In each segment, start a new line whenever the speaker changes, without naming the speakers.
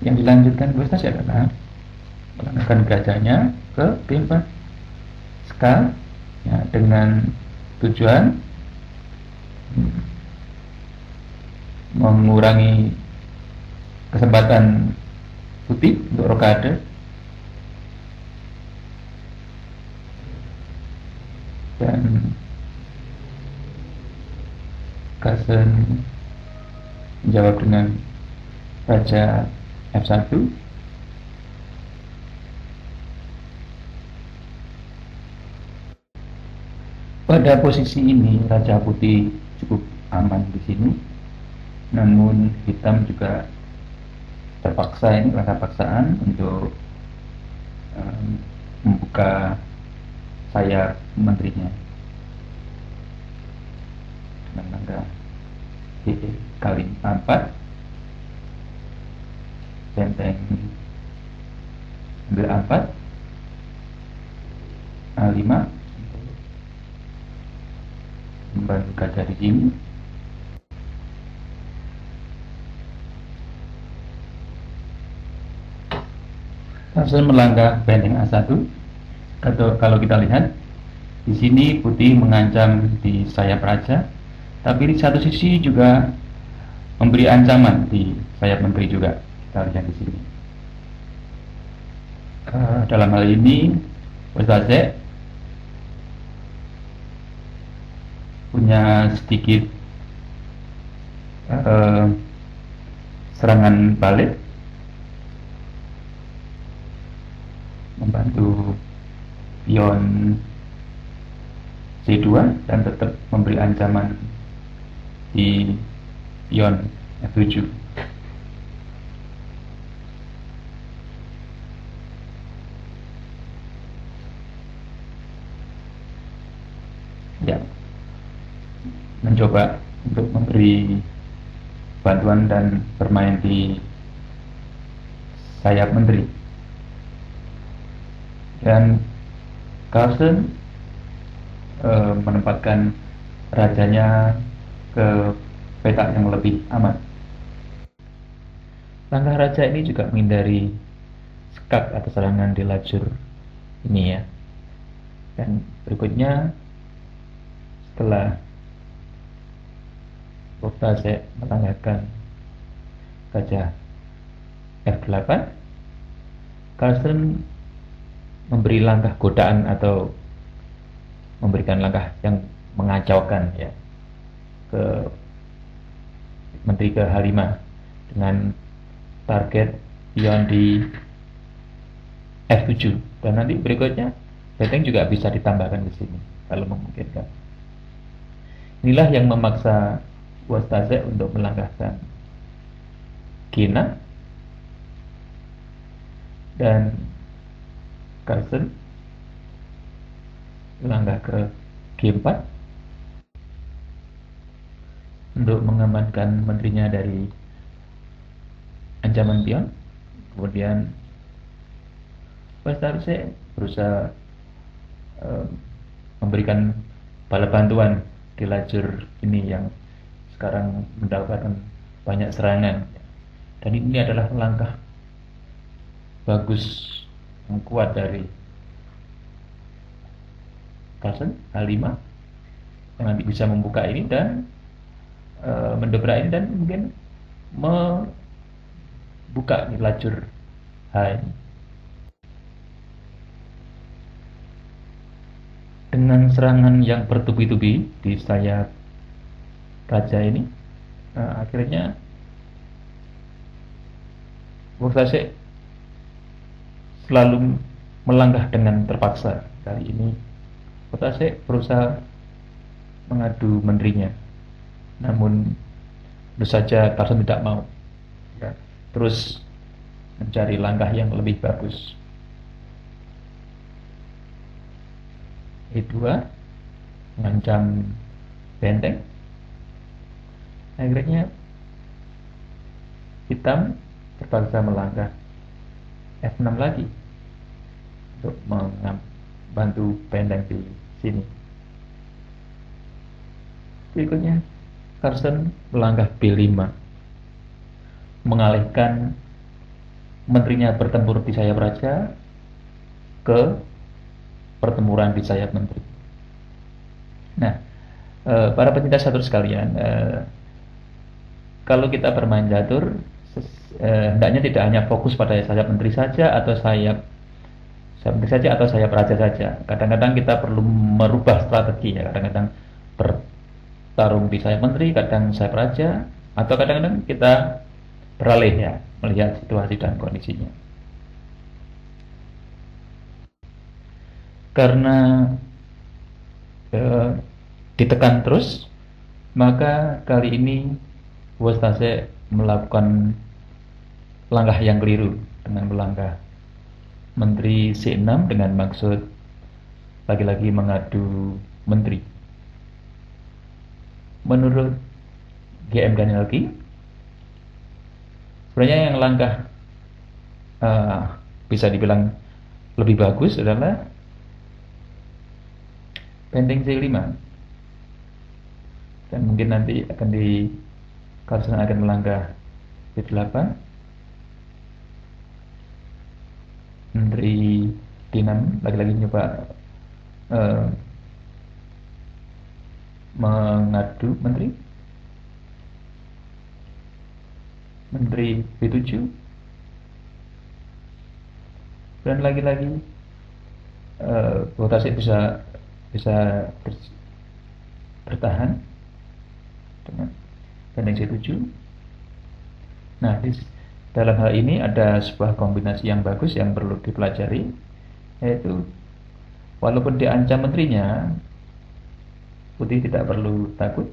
yang dilanjutkan Ustaz adalah melangkahkan gajahnya ke B4 skal ya, dengan tujuan mengurangi kesempatan putih untuk rokade dan Carlsen menjawab dengan raja F1. Pada posisi ini raja putih cukup aman di sini, namun hitam juga terpaksa, ini langkah paksaan untuk membuka sayap menterinya dengan langkah D kali 4 benteng ambil 4 A5 membantu gajah di sini. Langsung melangkah benteng A1. Atau kalau kita lihat di sini putih mengancam di sayap raja, tapi di satu sisi juga memberi ancaman di sayap menteri juga. Kita lihat di sini. Dalam hal ini Ustaz punya sedikit serangan balik membantu pion C2 dan tetap memberi ancaman di pion F7. Ya, mencoba untuk memberi bantuan dan bermain di sayap menteri. Dan Carlsen menempatkan rajanya ke petak yang lebih aman. Langkah raja ini juga menghindari skak atau serangan di lajur ini ya. Dan berikutnya setelah Ustaz melangkahkan gajah F8, Carlsen memberi langkah godaan atau memberikan langkah yang mengacaukan ya ke menteri ke H5 dengan target pion di F7, dan nanti berikutnya benteng juga bisa ditambahkan di sini kalau memungkinkan. Inilah yang memaksa Ustaz untuk melangkahkan G6 dan Carlsen melangkah ke G4 untuk mengamankan menterinya dari ancaman pion. Kemudian Ustaz berusaha memberikan bala bantuan di lajur ini yang sekarang mendapatkan banyak serangan, dan ini adalah langkah bagus yang kuat dari Carlsen H5 yang nanti bisa membuka ini dan mendobrak ini dan mungkin membuka lajur H ini. Dengan serangan yang bertubi-tubi di sayap raja ini, akhirnya Ustaz selalu melangkah dengan terpaksa. Kali ini Ustaz berusaha mengadu menterinya, namun tentu saja Carlsen tidak mau ya, terus mencari langkah yang lebih bagus. E2 mengancam benteng. Akhirnya hitam terpaksa melangkah F6 lagi untuk membantu benteng di sini. Berikutnya Carlsen melangkah B5 mengalihkan menterinya bertempur di sayap raja ke pertempuran di sayap menteri. Nah, para pecinta catur sekalian, kalau kita bermain catur, hendaknya tidak hanya fokus pada sayap menteri saja atau sayap menteri saja atau sayap raja saja. Kadang-kadang kita perlu merubah strategi ya. Kadang-kadang bertarung di sayap menteri, kadang sayap raja, atau kadang-kadang kita beralih ya, melihat situasi dan kondisinya. Karena ditekan terus, maka kali ini Wastase melakukan langkah yang keliru dengan melangkah menteri C6 dengan maksud lagi-lagi mengadu menteri. Menurut GM Danielki, sebenarnya yang langkah bisa dibilang lebih bagus adalah benteng C5, dan mungkin nanti akan Carlsen akan melangkah C8, menteri D6 lagi-lagi nyoba mengadu menteri B7, dan lagi-lagi Wastase bisa bertahan dengan benteng C7. Nah, dalam hal ini ada sebuah kombinasi yang bagus yang perlu dipelajari, yaitu walaupun diancam menterinya, putih tidak perlu takut,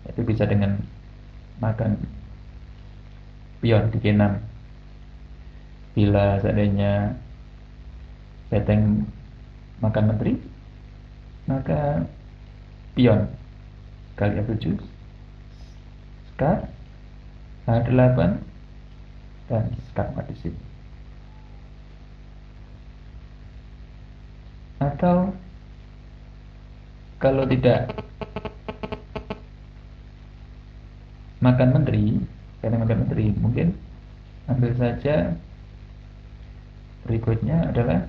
yaitu bisa dengan makan pion di G6. Bila seandainya benteng makan menteri, maka pion kali A7, skar H8, dan skar di sini. Atau kalau tidak makan menteri, mungkin ambil saja berikutnya adalah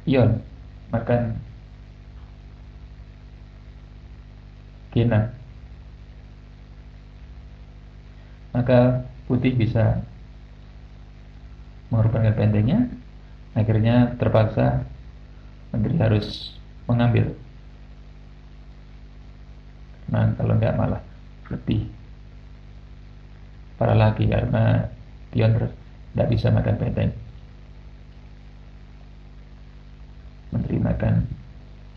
pion makan G6, maka putih bisa mengorbankan bentengnya. Akhirnya terpaksa menteri harus mengambil. Nah, kalau enggak malah lebih parah lagi karena pion tidak bisa makan benteng. Menteri makan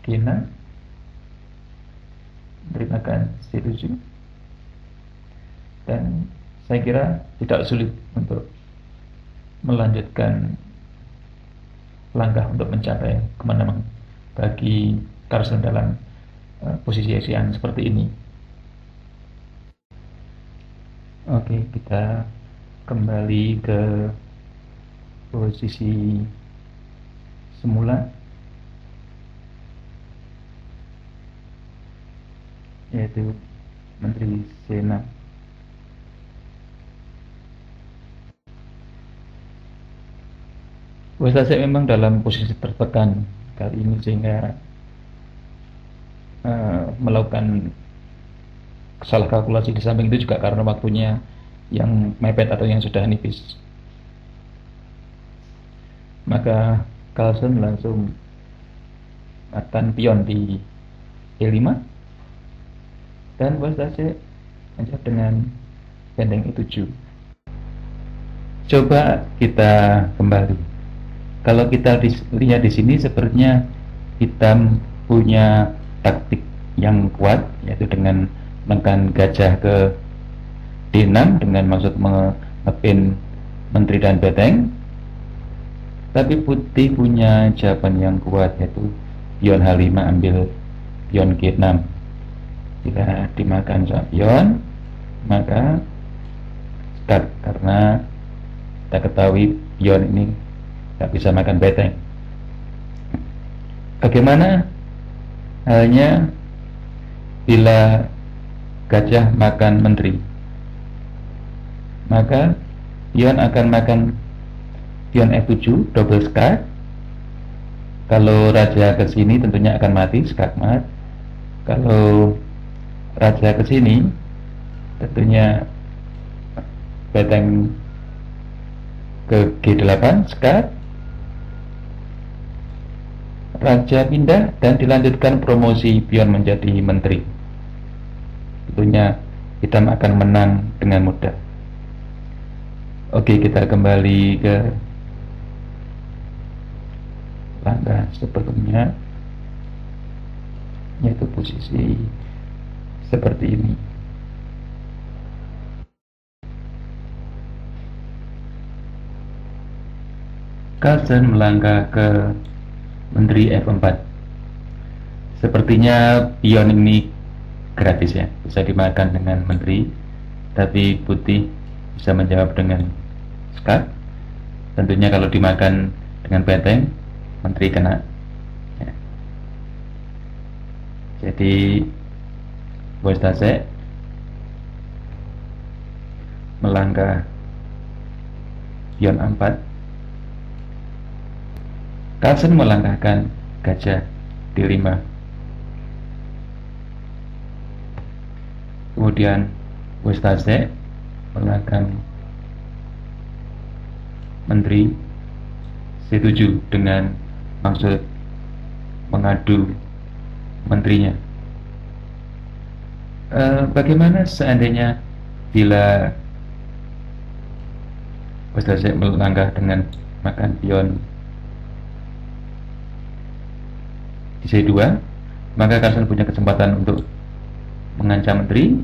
G6, menteri makan C7, dan saya kira tidak sulit untuk melanjutkan langkah untuk mencapai kemenangan bagi Carlsen dalam posisi yang seperti ini. Oke, kita kembali ke posisi semula, yaitu menteri C6. Wastase memang dalam posisi tertekan kali ini sehingga melakukan salah kalkulasi. Di samping itu juga karena waktunya yang mepet atau yang sudah nipis, maka Carlsen langsung akan pion di E5 dan Wastase menjawab dengan benteng E7. Coba kita kembali. Kalau kita lihat di sini, sepertinya hitam punya taktik yang kuat, yaitu dengan menekan gajah ke D6 dengan maksud mengepin menteri dan benteng. Tapi putih punya jawaban yang kuat, yaitu pion H5 ambil pion G6. Jika dimakan sama pion, maka start, karena kita ketahui pion ini tidak bisa makan benteng. Bagaimana halnya bila gajah makan menteri? maka pion akan makan pion F7 double skak. Kalau raja ke sini tentunya akan mati, skakmat. Kalau raja ke sini tentunya benteng ke G8 skak. Raja pindah dan dilanjutkan promosi pion menjadi menteri. Tentunya hitam akan menang dengan mudah. Oke, kita kembali ke langkah sebelumnya, yaitu posisi seperti ini. Carlsen melangkah ke menteri F4. Sepertinya pion ini gratis ya, bisa dimakan dengan menteri, tapi putih bisa menjawab dengan skak. Tentunya kalau dimakan dengan benteng, menteri kena ya. Jadi Westase melangkah pion 4. Carlsen melangkahkan gajah D5. Kemudian Westase melangkahkan menteri C7 dengan maksud mengadu menterinya. Bagaimana seandainya bila Westase melangkah dengan makan pion di C2, maka Carlsen punya kesempatan untuk mengancam menteri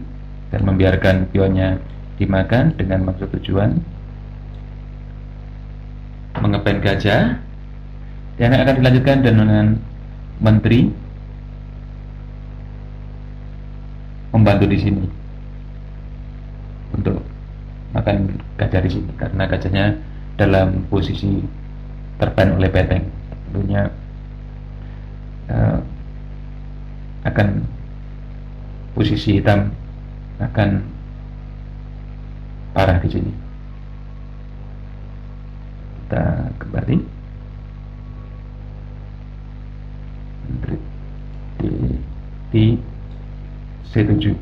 dan membiarkan pionnya dimakan dengan maksud tujuan mengepen gajah, dan akan dilanjutkan dengan menteri membantu di sini untuk makan gajah di sini karena gajahnya dalam posisi terban oleh benteng. Tentunya akan posisi hitam akan parah di sini. Kita kembali di C7.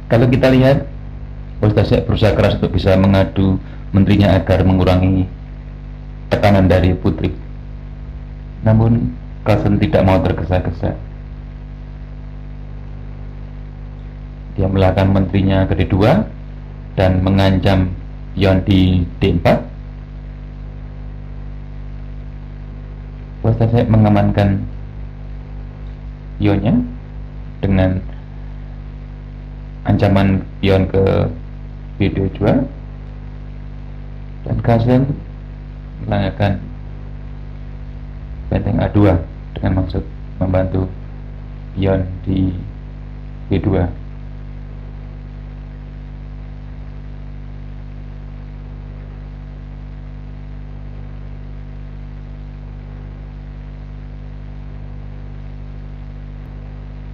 Kalau kita lihat, Westase berusaha keras untuk bisa mengadu menterinya agar mengurangi tekanan dari putri. Namun Carlsen tidak mau tergesa-gesa. Dia melahirkan menterinya ke D2 dan mengancam pion di D4. Westase mengamankan pionnya dengan ancaman pion ke B2 dan Carlsen melangkahkan benteng A2 dengan maksud membantu pion di B2.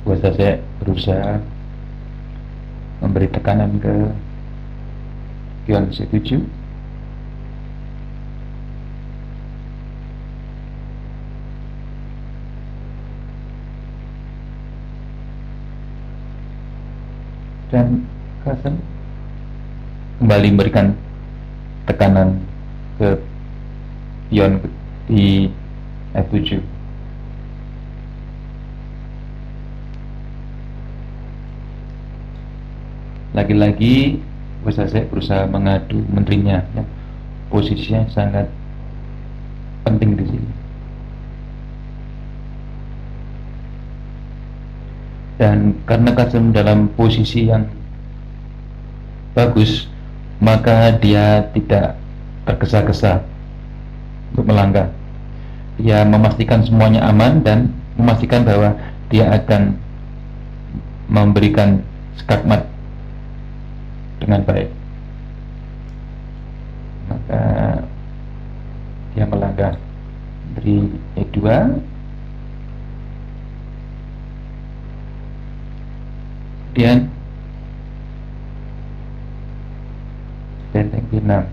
Westase berusaha memberi tekanan ke pion C7. Dan Carlsen kembali memberikan tekanan ke pion di F7. Lagi-lagi Westase berusaha mengadu menterinya ya. Posisinya sangat penting di sini. Dan karena Carlsen dalam posisi yang bagus, maka dia tidak tergesa-gesa untuk melangkah. Dia memastikan semuanya aman dan memastikan bahwa dia akan memberikan skakmat dengan baik. Maka dia melangkah dari E2 Kemudian benteng Vietnam,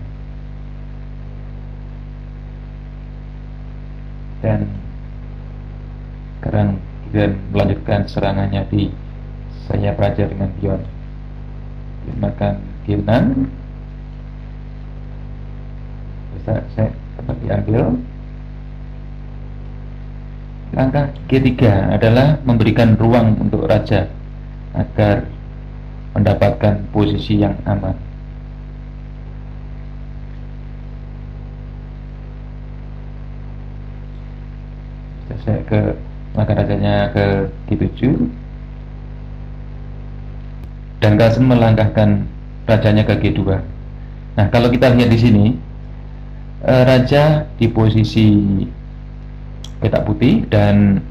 dan sekarang kemudian melanjutkan serangannya di sayap raja dengan pion. Makan Vietnam, bisa saya dapat diambil. Langkah ketiga adalah memberikan ruang untuk raja agar mendapatkan posisi yang aman. Saya ke langkah rajanya ke G7, dan Carlsen melangkahkan rajanya ke G2. Nah, kalau kita lihat di sini, raja di posisi petak putih dan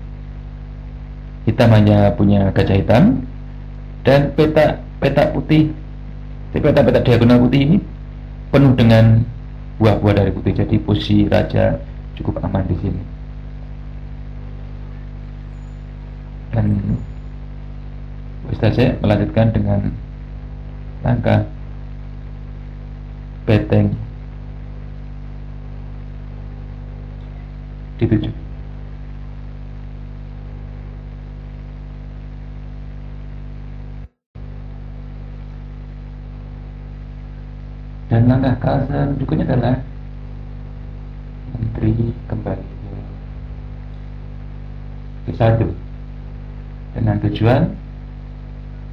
hitam hanya punya gajah hitam, dan petak putih, peta diagonal putih ini penuh dengan buah-buah dari putih. Jadi posisi raja cukup aman di sini. Dan saya melanjutkan dengan langkah benteng D7. Dan langkah Carlsen berikutnya adalah menteri kembali ke G1 dengan tujuan,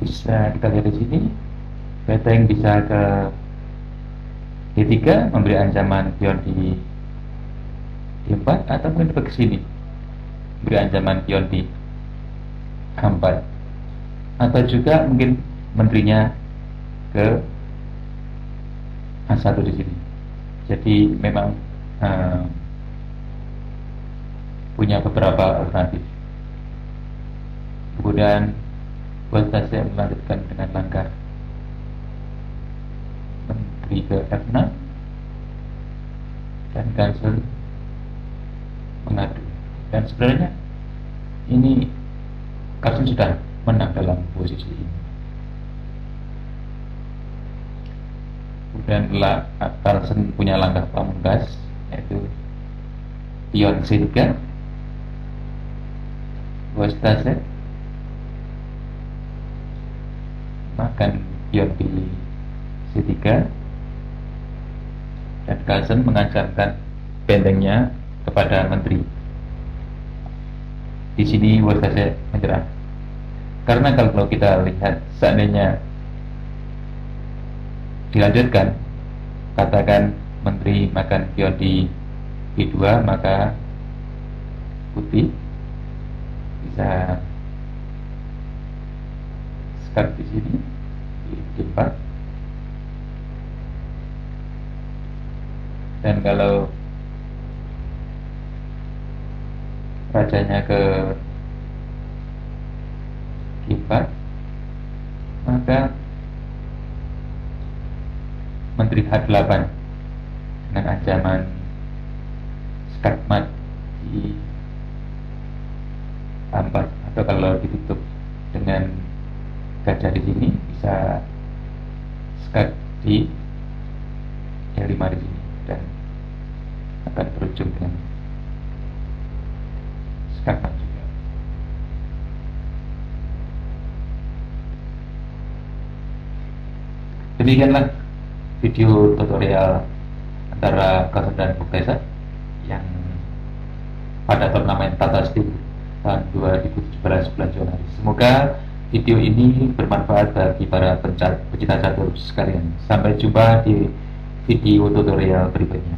bisa kita lihat di sini, benteng bisa ke D3 memberi ancaman pion di D4, atau mungkin ke sini memberi ancaman pion di A4, atau juga mungkin menterinya ke A1 di sini. Jadi memang punya beberapa alternatif. Kemudian saya melanjutkan dengan langkah menteri ke F6, dan Carlsen mengadu. Dan sebenarnya ini Carlsen sudah menang dalam posisi ini. Kemudian Carlsen punya langkah pamungkas, yaitu pion C3, Westase makan pion di C3, dan Carlsen mengancamkan bentengnya kepada menteri. Di sini Westase menyerah, karena kalau kita lihat, seandainya dilanjutkan, katakan menteri makan pion di G2, maka putih bisa start di sini di G4, dan kalau rajanya ke G4, maka menteri H8 dengan ancaman skakmat di A4, atau kalau ditutup dengan gajah di sini bisa skak di E5 di sini, dan akan berujung dengan skakmat juga. Demikianlah video tutorial antara Carlsen dan Buktaisa yang pada turnamen Tata Steel tahun 2017 bulan Januari. Semoga video ini bermanfaat bagi para pecinta catur sekalian. Sampai jumpa di video tutorial berikutnya.